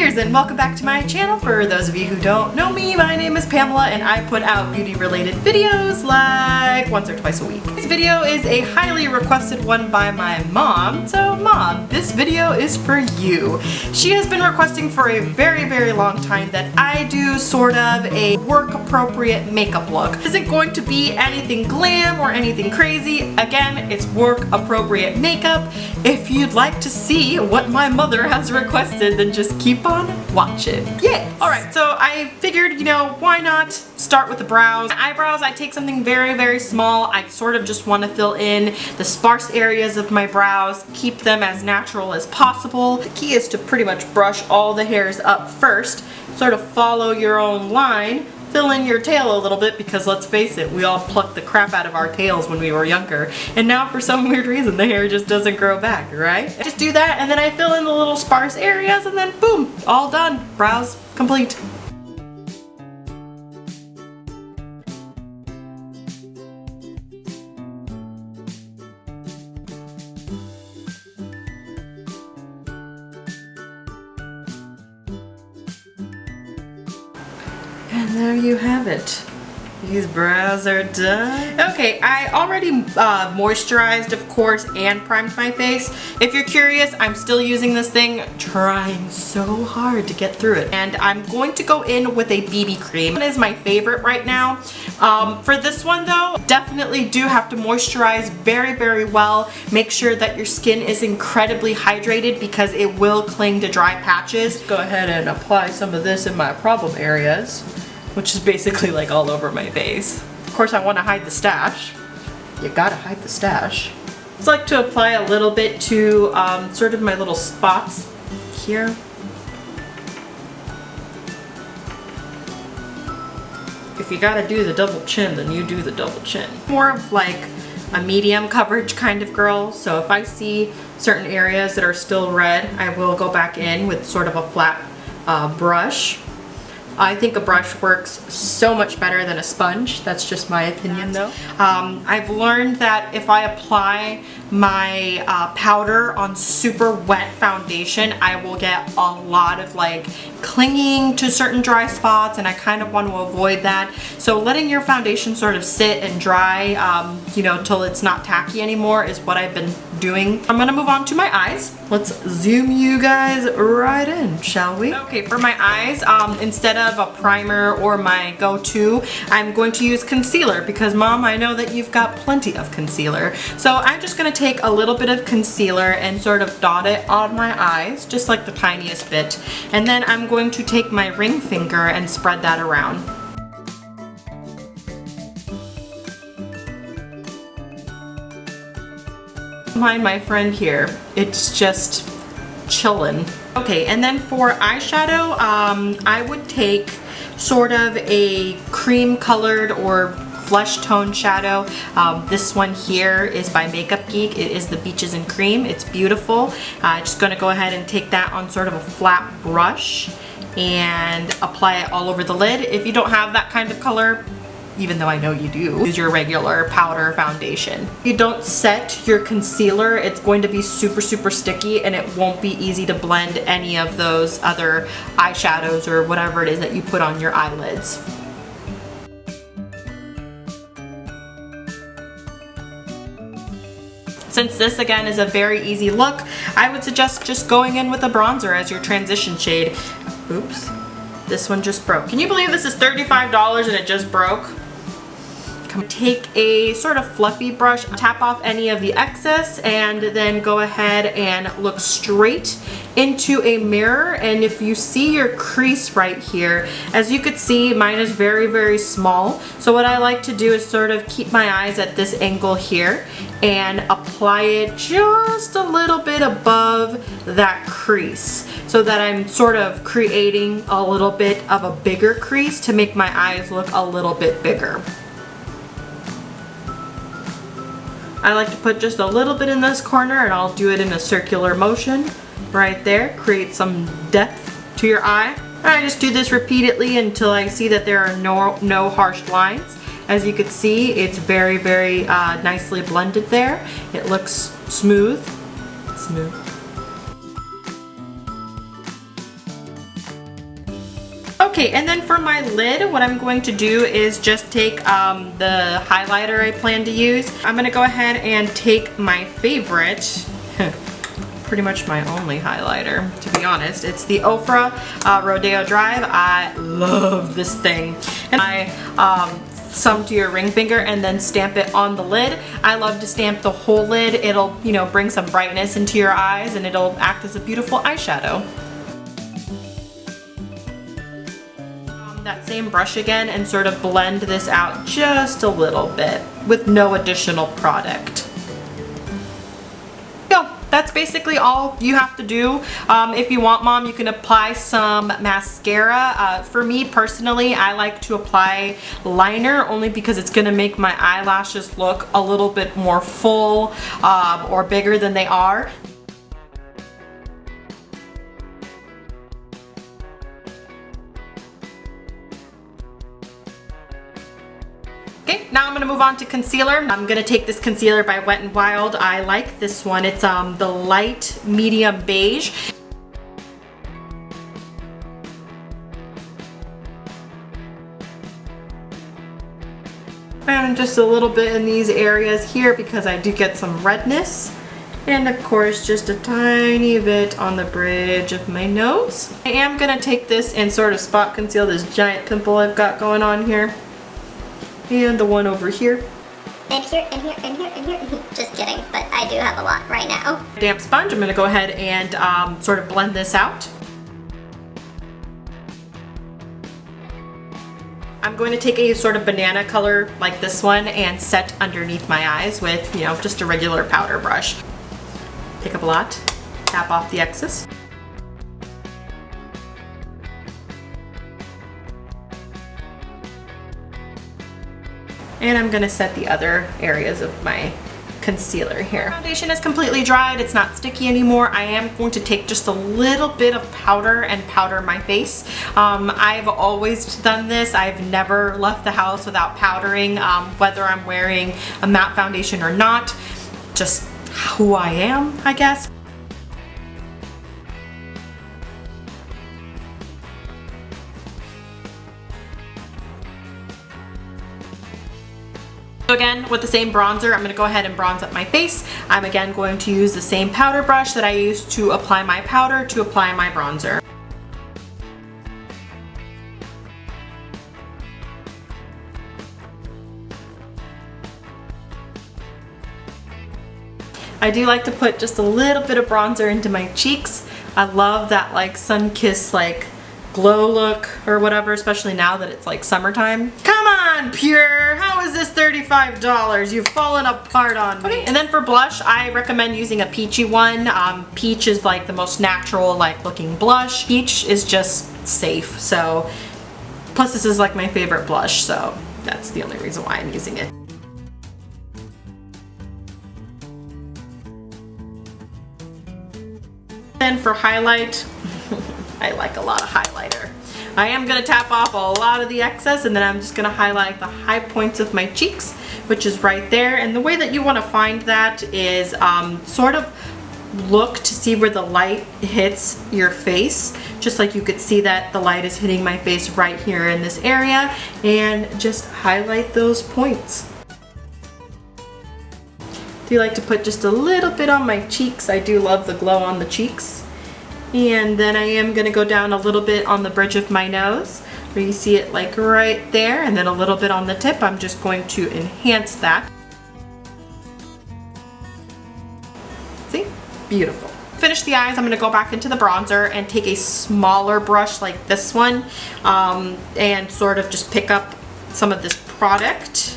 Beers, and welcome back to my channel. For those of you who don't know me, my name is Pamela and I put out beauty related videos like once or twice a week. This video is a highly requested one by my mom. So Mom, this video is for you. She has been requesting for a very long time that I do sort of a work appropriate makeup look. It isn't going to be anything glam or anything crazy. Again, it's work appropriate makeup. If you'd like to see what my mother has requested, then just keep on watching. Yeah. Alright, so I figured, you know, why not start with the brows. My eyebrows, I take something very small. I sort of just want to fill in the sparse areas of my brows, keep them as natural as possible. The key is to pretty much brush all the hairs up first, sort of follow your own line. Fill in your tail a little bit because let's face it, we all plucked the crap out of our tails when we were younger. And now for some weird reason the hair just doesn't grow back, right? I just do that and then I fill in the little sparse areas and then boom, all done. Brows complete. And there you have it. These brows are done. Okay, I already moisturized, of course, and primed my face. If you're curious, I'm still using this thing, trying so hard to get through it. And I'm going to go in with a BB cream. This one is my favorite right now. For this one though, definitely do have to moisturize very well. Make sure that your skin is incredibly hydrated because it will cling to dry patches. Go ahead and apply some of this in my problem areas, which is basically like all over my face. Of course, I want to hide the stash. You gotta hide the stash. It's like to apply a little bit to sort of my little spots here. If you gotta do the double chin, then you do the double chin. More of like a medium coverage kind of girl, so if I see certain areas that are still red, I will go back in with sort of a flat brush. I think a brush works so much better than a sponge. That's just my opinion though. I've learned that if I apply my powder on super wet foundation, I will get a lot of like clinging to certain dry spots, and I kind of want to avoid that. So letting your foundation sort of sit and dry, you know, till it's not tacky anymore is what I've been doing. I'm gonna move on to my eyes. Let's zoom you guys right in, shall we? Okay, for my eyes, instead of a primer or my go-to, I'm going to use concealer because Mom, I know that you've got plenty of concealer. So I'm just gonna take a little bit of concealer and sort of dot it on my eyes, just like the tiniest bit. And then I'm going to take my ring finger and spread that around. Mind my friend here, it's just chillin'. Okay, and then for eyeshadow, I would take sort of a cream colored or flesh tone shadow. This one here is by Makeup Geek. It is the Beaches and Cream. It's beautiful. Just gonna go ahead and take that on sort of a flat brush and apply it all over the lid. If you don't have that kind of color, even though I know you do, use your regular powder foundation. If you don't set your concealer, it's going to be super sticky and it won't be easy to blend any of those other eyeshadows or whatever it is that you put on your eyelids. Since this again is a very easy look, I would suggest just going in with a bronzer as your transition shade. Oops, this one just broke. Can you believe this is $35 and it just broke? Take a sort of fluffy brush, tap off any of the excess, and then go ahead and look straight into a mirror. And if you see your crease right here, as you could see, mine is very small. So what I like to do is sort of keep my eyes at this angle here and apply it just a little bit above that crease so that I'm sort of creating a little bit of a bigger crease to make my eyes look a little bit bigger. I like to put just a little bit in this corner and I'll do it in a circular motion right there. Create some depth to your eye. And I just do this repeatedly until I see that there are no harsh lines. As you can see, it's very nicely blended there. It looks smooth. Okay, and then for my lid, what I'm going to do is just take the highlighter I plan to use. I'm gonna go ahead and take my favorite, pretty much my only highlighter, to be honest. It's the OFRA Rodeo Drive. I love this thing. And I some to your ring finger and then stamp it on the lid. I love to stamp the whole lid. It'll, you know, bring some brightness into your eyes and it'll act as a beautiful eyeshadow. That same brush again and sort of blend this out just a little bit with no additional product. That's basically all you have to do. If you want, Mom, you can apply some mascara. For me personally, I like to apply liner only because it's gonna make my eyelashes look a little bit more full or bigger than they are. Okay, now I'm going to move on to concealer. I'm going to take this concealer by Wet n Wild. I like this one. It's the light medium beige. And just a little bit in these areas here because I do get some redness. And of course, just a tiny bit on the bridge of my nose. I am going to take this and sort of spot conceal this giant pimple I've got going on here. And the one over here. And here, and here, and here, and here. Just kidding, but I do have a lot right now. Damp sponge, I'm gonna go ahead and sort of blend this out. I'm going to take a sort of banana color like this one and set underneath my eyes with, you know, just a regular powder brush. Pick up a lot, tap off the excess. And I'm gonna set the other areas of my concealer here. Foundation is completely dried, it's not sticky anymore. I am going to take just a little bit of powder and powder my face. I've always done this. I've never left the house without powdering, whether I'm wearing a matte foundation or not. Just who I am, I guess. So again, with the same bronzer, I'm going to go ahead and bronze up my face. I'm again going to use the same powder brush that I used to apply my powder to apply my bronzer. I do like to put just a little bit of bronzer into my cheeks. I love that like sun-kissed like glow look or whatever, especially now that it's like summertime. Come on, Pure! How is this $35? You've fallen apart on me. And then for blush, I recommend using a peachy one. Peach is like the most natural like looking blush. Peach is just safe, so plus this is like my favorite blush, so that's the only reason why I'm using it. Then for highlight, I like a lot of highlighter. I am going to tap off a lot of the excess and then I'm just going to highlight the high points of my cheeks, which is right there. And the way that you want to find that is sort of look to see where the light hits your face, just like you could see that the light is hitting my face right here in this area, and just highlight those points. Do like to put just a little bit on my cheeks. I do love the glow on the cheeks. And then I am going to go down a little bit on the bridge of my nose, where you see it like right there, and then a little bit on the tip. I'm just going to enhance that. See? Beautiful. Finish the eyes, I'm going to go back into the bronzer and take a smaller brush like this one and sort of just pick up some of this product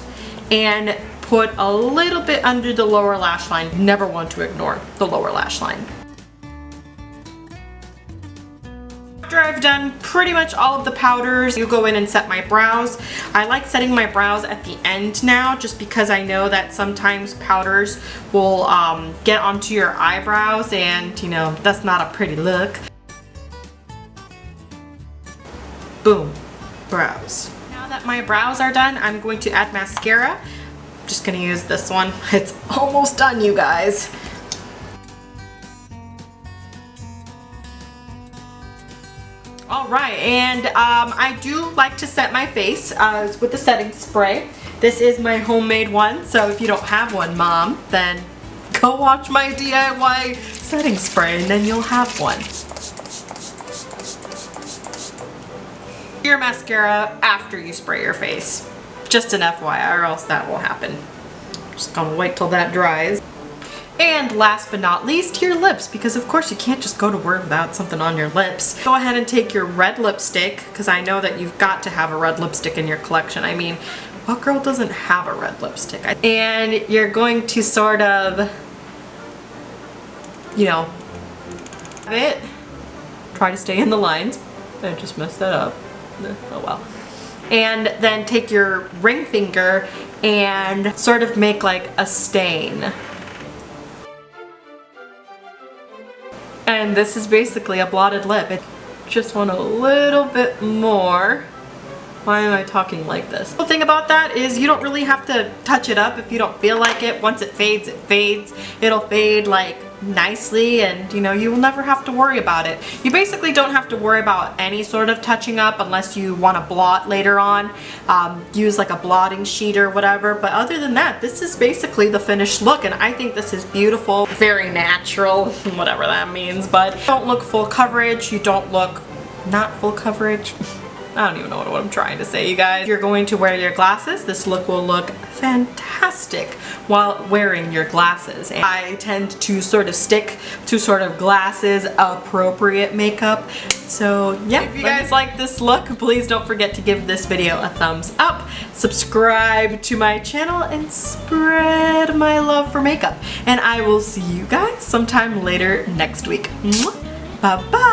and put a little bit under the lower lash line. Never want to ignore the lower lash line. After I've done pretty much all of the powders, you go in and set my brows. I like setting my brows at the end now just because I know that sometimes powders will get onto your eyebrows and, you know, that's not a pretty look. Boom, brows. Now that my brows are done, I'm going to add mascara. I'm just gonna use this one. It's almost done, you guys. All right, and I do like to set my face with the setting spray. This is my homemade one, so if you don't have one, Mom, then go watch my DIY setting spray and then you'll have one. Your mascara after you spray your face. Just an FYI, or else that will happen. Just gonna wait till that dries. And last but not least, your lips, because of course you can't just go to work without something on your lips. Go ahead and take your red lipstick, because I know that you've got to have a red lipstick in your collection. I mean, what girl doesn't have a red lipstick? And you're going to sort of, you know, have it. Try to stay in the lines. I just messed that up. Oh well. And then take your ring finger and sort of make like a stain. And this is basically a blotted lip. It just want a little bit more. Why am I talking like this? The thing about that is you don't really have to touch it up if you don't feel like it. Once it fades, it fades. It'll fade like nicely, and you know, you will never have to worry about it. You basically don't have to worry about any sort of touching up unless you want to blot later on. Use like a blotting sheet or whatever, but other than that, this is basically the finished look, and I think this is beautiful, very natural, whatever that means. But you don't look full coverage, you don't look not full coverage. I don't even know what I'm trying to say, you guys. If you're going to wear your glasses, this look will look fantastic while wearing your glasses. And I tend to sort of stick to sort of glasses appropriate makeup. So yeah, if you guys like this look, please don't forget to give this video a thumbs up, subscribe to my channel, and spread my love for makeup. And I will see you guys sometime later next week. Bye bye.